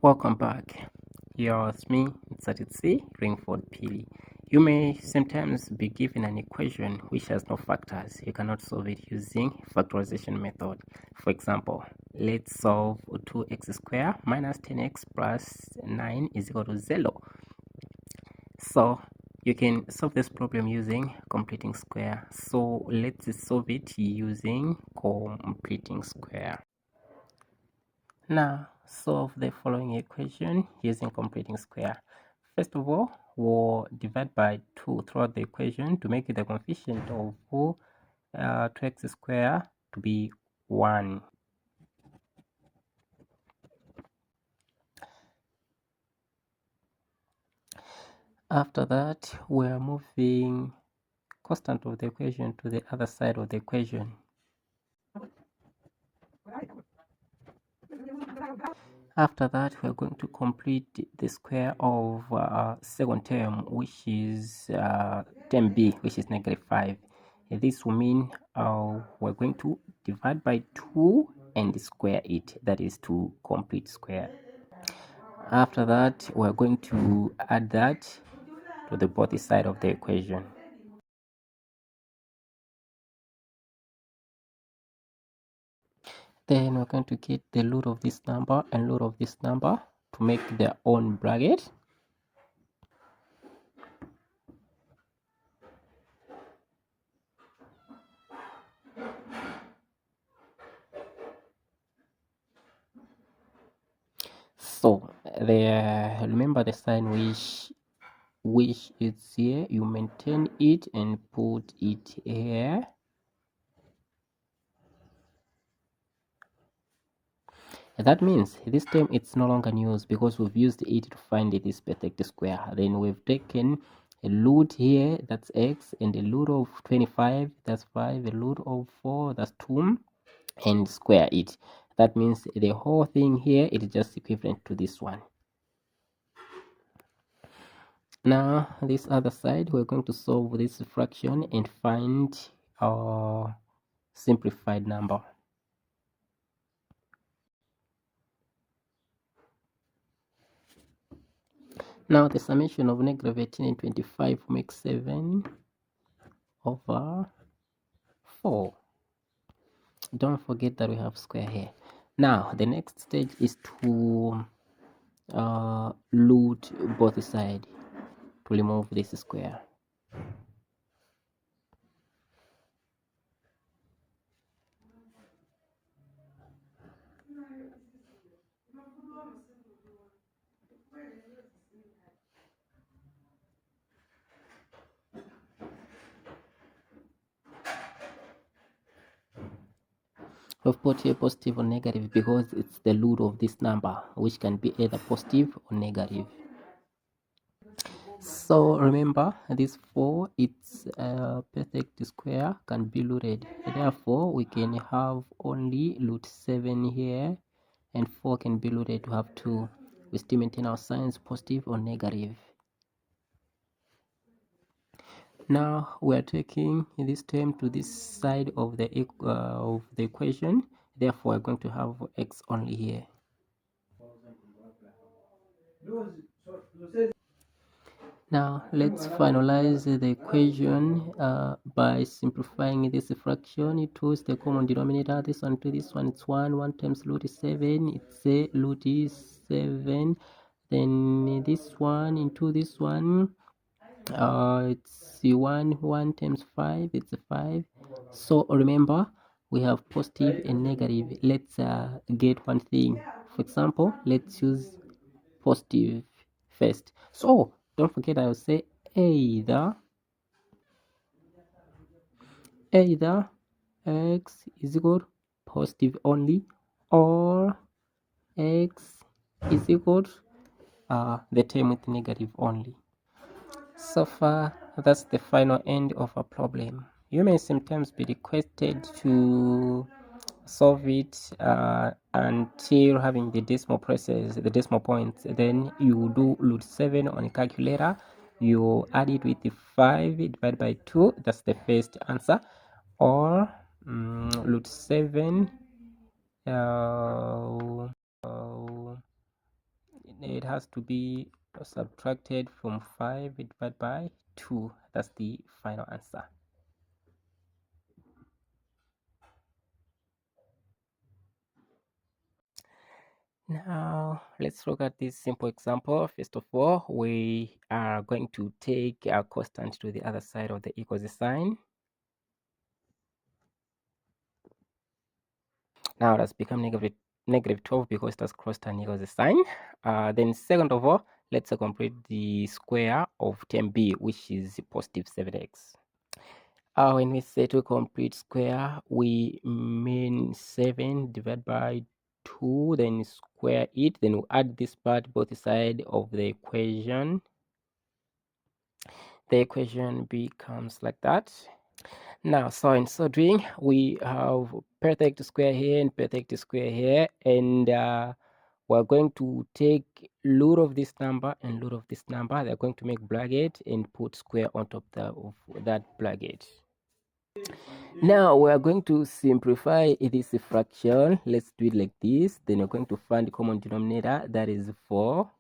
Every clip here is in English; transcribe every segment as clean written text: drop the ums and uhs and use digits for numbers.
Welcome back. Here is me, Nsatitsi Ringford Pili. You may sometimes be given an equation which has no factors. You cannot solve it using factorization method. For example, let's solve 2x squared minus 10x plus 9 is equal to 0. So you can solve this problem using completing square. So let's solve it using completing square. Now solve the following equation using completing square. First of all, we'll divide by 2 throughout the equation to make the coefficient of 2x squared to be 1. After that, we're moving constant of the equation to the other side of the equation. After that, we're going to complete the square of second term, which is term b, which is -5. This will mean we're going to divide by 2 and square it, that is to complete square. After that, we're going to add that to the both side of the equation. Then we're going to get the root of this number and root of this number to make their own bracket. So remember the sign which is here, you maintain it and put it here. That means this term it's no longer used because we've used it to find this perfect square. Then we've taken a root here, that's x, and a root of 25, that's 5, a root of 4, that's 2, and square it. That means the whole thing here is just equivalent to this one. Now this other side, we're going to solve this fraction and find our simplified number. Now the summation of -18 and 25 makes 7 over 4. Don't forget that we have square here. Now the next stage is to root both sides to remove this square. We've put here positive or negative because it's the root of this number, which can be either positive or negative. So remember, this 4, its perfect square can be rooted. Therefore, we can have only root 7 here, and 4 can be rooted to have 2. We still maintain our signs positive or negative. Now we are taking this term to this side of the equation. Therefore, we're going to have x only here. Now let's finalize the equation by simplifying this fraction. It was the common denominator. This one to this one, it's 1. 1 times root is 7. It's a root is 7. Then this one into this one, it's 1. 1 times 5, it's 5. So remember, we have positive and negative. Let's get one thing. For example, let's use positive first. So don't forget, I will say either x is equal positive only, or x is equal the term with negative only. So far, that's the final end of a problem. You may sometimes be requested to solve it until having the decimal places, the decimal points. Then you do root 7 on a calculator. You add it with the 5 divided by 2. That's the first answer. Or root 7 it has to be subtracted from 5 divided by 2. That's the final answer. Now, let's look at this simple example. First of all, we are going to take our constant to the other side of the equals sign. Now that's become negative 12 because it has crossed an equals sign. Then second of all, let's complete the square of 10b, which is positive 7x. When we say to complete square, we mean 7 divided by 2, then square it, then we add this part both sides of the equation. The equation becomes like that. Now, so in so doing, we have perfect square here and perfect square here, and we're going to take root of this number and root of this number. They're going to make bracket and put square on top of that bracket. Now we are going to simplify this fraction. Let's do it like this. Then we're going to find the common denominator, that is 4.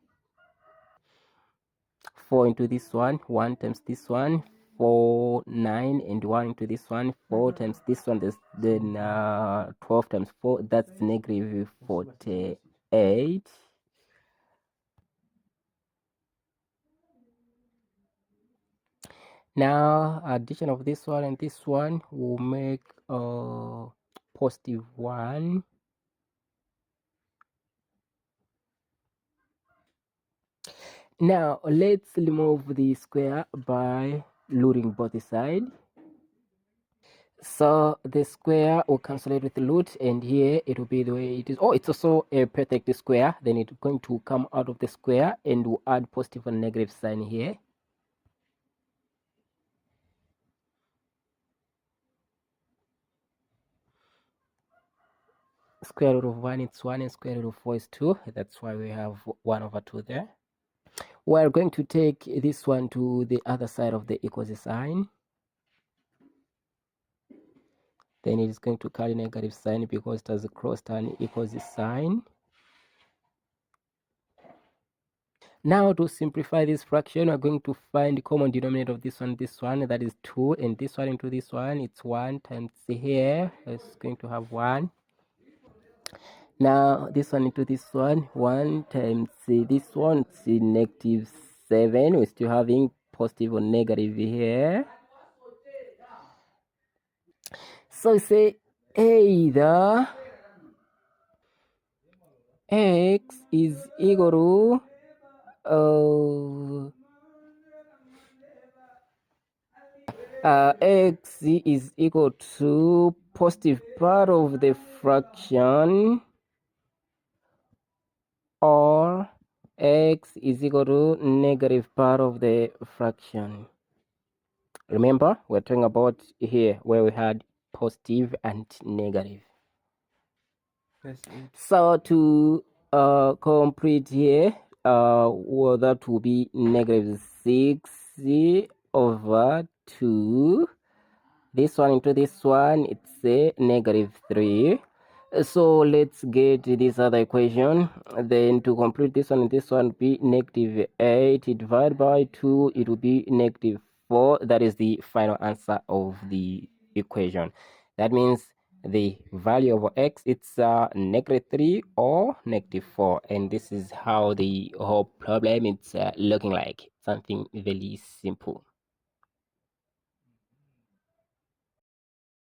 4 into this one, 1 times this one, 4, 9, and 1 into this one, 4 times this one, then 12 times 4, that's negative 48. Now addition of this one and this one will make positive 1. Now let's remove the square by rooting both sides. So the square will cancel it with the root, and here it will be the way it is. Oh, it's also a perfect square. Then it's going to come out of the square, and we'll add positive and negative sign here. Square root of 1 is 1, and square root of 4 is 2. That's why we have 1 over 2 there. We're going to take this one to the other side of the equals sign. Then it is going to carry negative sign because it has crossed an equals sign. Now to simplify this fraction, we're going to find the common denominator of this one, that is 2, and this one into this one, it's 1 times here, it's going to have 1. Now this one into this one, 1 times this one, it's negative 7. We're still having positive or negative here. So we say either x is equal to x is equal to positive part of the fraction, or x is equal to negative part of the fraction. Remember, we're talking about here where we had positive and negative. So to complete here, well, that will be negative 6 over 2. This one into this one, it's a negative 3. So let's get this other equation. Then to complete this one and this one, be negative 8 divided by 2, it will be negative 4. That is the final answer of the equation. That means the value of x, it's negative 3 or negative 4. And this is how the whole problem is looking like. Something very simple.